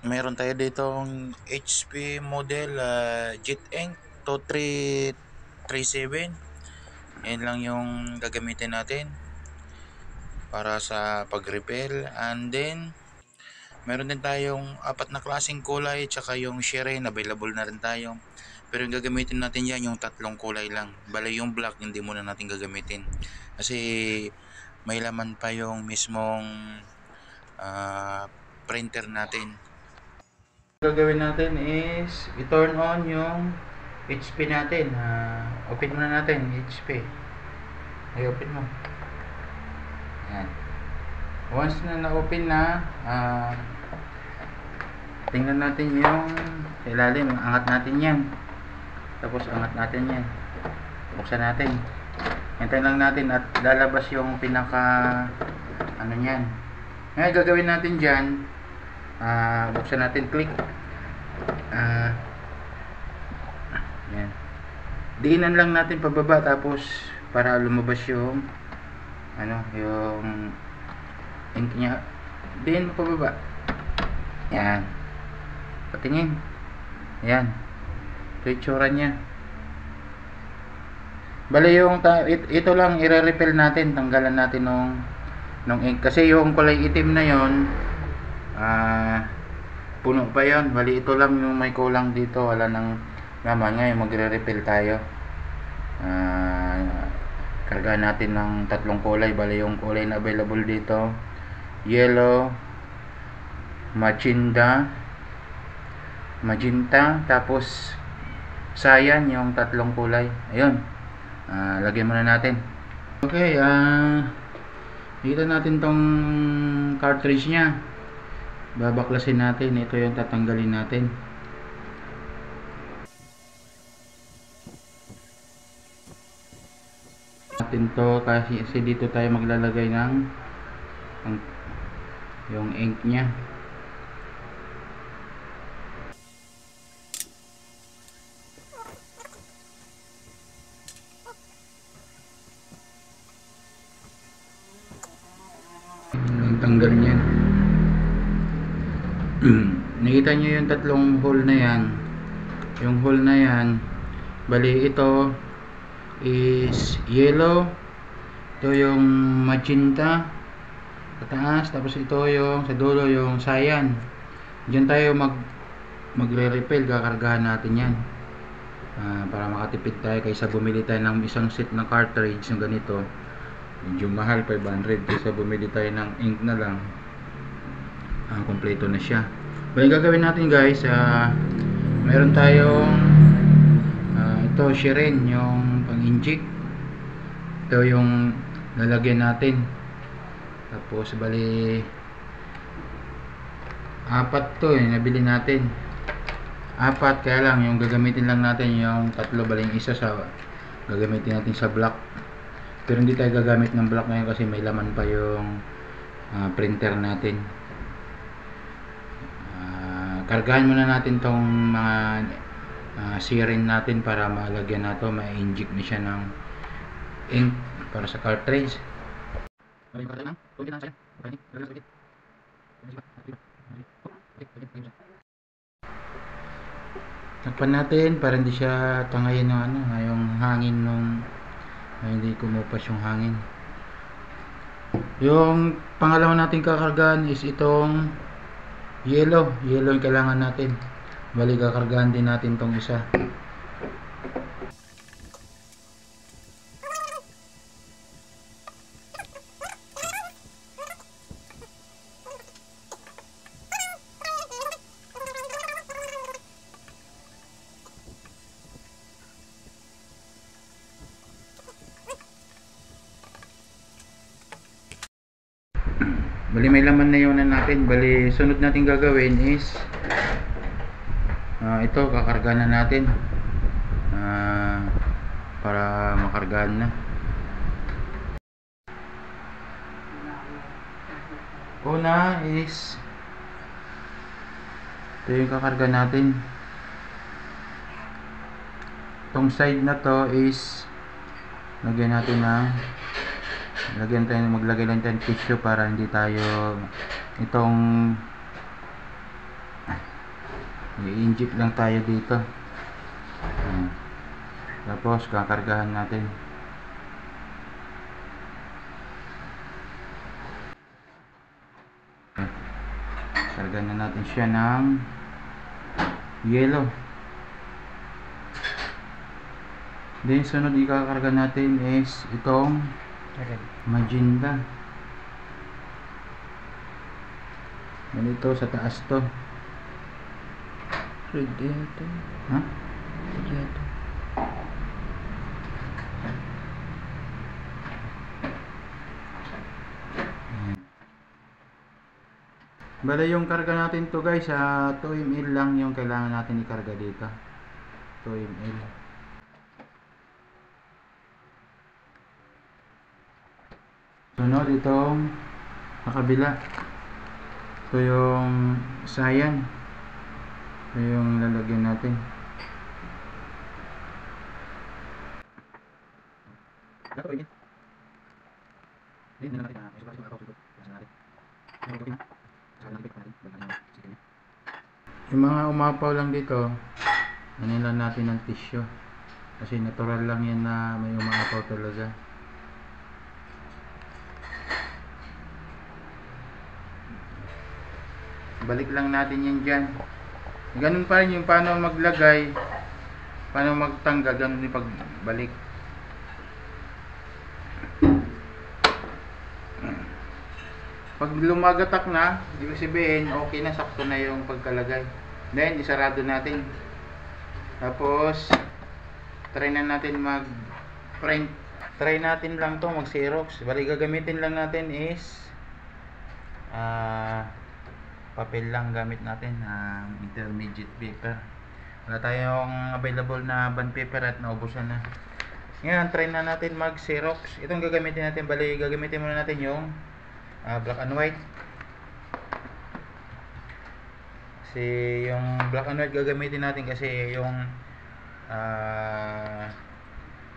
Meron tayo ditong HP model Jet Ink 2337. Yan lang yung gagamitin natin para sa pag-refill. And then meron din tayong apat na klaseng kulay tsaka yung sharen available na rin tayo. Pero yung gagamitin natin yan yung tatlong kulay lang. Bale yung black hindi muna natin gagamitin. Kasi may laman pa yung mismong printer natin. Gagawin natin is i-turn on yung HP natin. Open muna natin HP. Ay, open mo. Yan. Once na na-open na, tingnan natin yung sa ilalim. Angat natin yan. Tapos angat natin yan. Buksan natin. Hintayin lang natin at lalabas yung pinaka ano yan. Ngayon gagawin natin dyan, buksan natin, click. Yan. Diinan lang natin pababa tapos para lumabas yung yung ink niya. Diin mo pababa. Yan. Patingin. Yan. Ito itsura niya. Bale yung ito lang i-refill natin, tanggalan natin nung ink kasi yung kulay itim na yon puno pa yon. Bali ito lang yung may kulang dito, wala nang naman. Ngayon magre-refill tayo. Kargahan natin ng tatlong kulay. Bali yung kulay na available dito, yellow, magenta, tapos cyan, yung tatlong kulay. Ayun. Lagyan muna natin. Okay, dito natin tong cartridge nya. Babaklasin natin. Ito yung tatanggalin natin. Natin to kasi dito tayo maglalagay ng yung ink nya. Tanggal niyan. Nakita niyo yung tatlong hole na yan. Yung hole na yan, bali ito is yellow, ito yung magenta sa taas, tapos ito yung sa dulo yung cyan. Diyan tayo magre-refill, kakargahan natin yan para makatipid tayo kaysa bumili tayo ng isang set na cartridge ng ganito. Medyo mahal, 500, kaysa bumili tayo ng ink na lang. Kompleto na siya. Bali gagawin natin guys, meron tayong ito sharen, yung pang-inject. Ito yung lalagyan natin. Tapos bali apat to nabili natin. Apat, kaya lang yung gagamitin lang natin yung tatlo, bali yung isa sa gagamitin natin sa block. Pero hindi tayo gagamit ng block ngayon kasi may laman pa yung printer natin. Kargahan muna natin tong mga sharen natin para malagyan na to, ma-inject na siya ng ink para sa cartridge. Takpan natin para hindi siya tangayin ng yung hangin hindi kumupas yung hangin. Yung pangalawa natin kakargahan is itong yellow yung kailangan natin. Bali kakargahan din natin tong isa. Bali may laman na yun natin. Bali sunod natin gagawin is ito kakarga na natin para makargahan na. Una is ito yung kakarga natin. Itong side na to is lagyan natin maglagay lang tayo ng tissue para hindi tayo itong i-inject lang tayo dito. Tapos kakargahan natin. Kargahan na natin siya ng yellow. Then sunod ikakarga natin is itong magenta. Ganito sa taas to. Red yata. Ha? Red yata. Bale yung karga natin to guys, 2 ml lang yung kailangan natin ikarga dito. 2 ml. Sunod itong nakabila. Ito yung sayan. Ito yung lalagyan natin. Yung mga umapaw lang dito, ano lang natin ng tissue. Kasi natural lang yan na may umaapaw talaga. Balik lang natin yan dyan. Ganun pa rin yung paano maglagay, paano magtanggal, ganun yung pagbalik. Pag lumagatak na, ibig sabihin okay na, sakto na yung pagkalagay. Then isarado natin. Tapos try na natin mag print. Try natin lang to mag Xerox. Bali gagamitin lang natin is papel lang gamit natin, intermediate paper. Wala tayong available na bond paper at naubusan na. Ngayon try na natin mag Xerox. Itong gagamitin natin, bali gagamitin muna natin yung black and white. Kasi yung black and white gagamitin natin kasi yung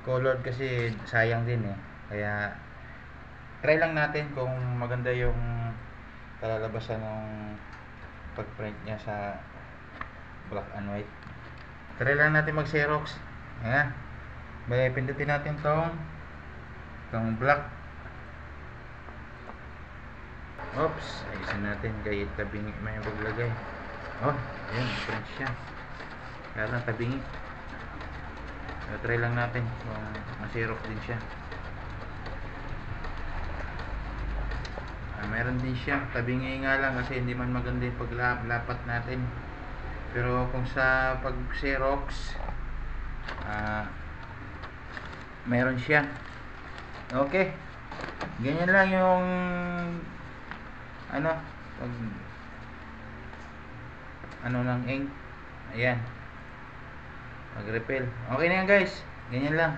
colored kasi sayang din eh. Kaya try lang natin kung maganda yung kalalabasan ng pag-print niya sa black and white. Try lang natin mag Xerox. Ayan. Bali pindutin natin tong black. Oops, ayusin natin kahit tabingi may paglagay. Oh, ayan, print siya. Kaya lang tabingi. So, try lang natin kung ma-xerox din siya. Meron din siya, tabingi nga lang kasi hindi man maganda yung paglapat natin. Pero kung sa pag-xerox, meron siya. Okay. Ganyan lang yung ng ink. Ayan, mag-repel. Okay na yan guys, ganyan lang.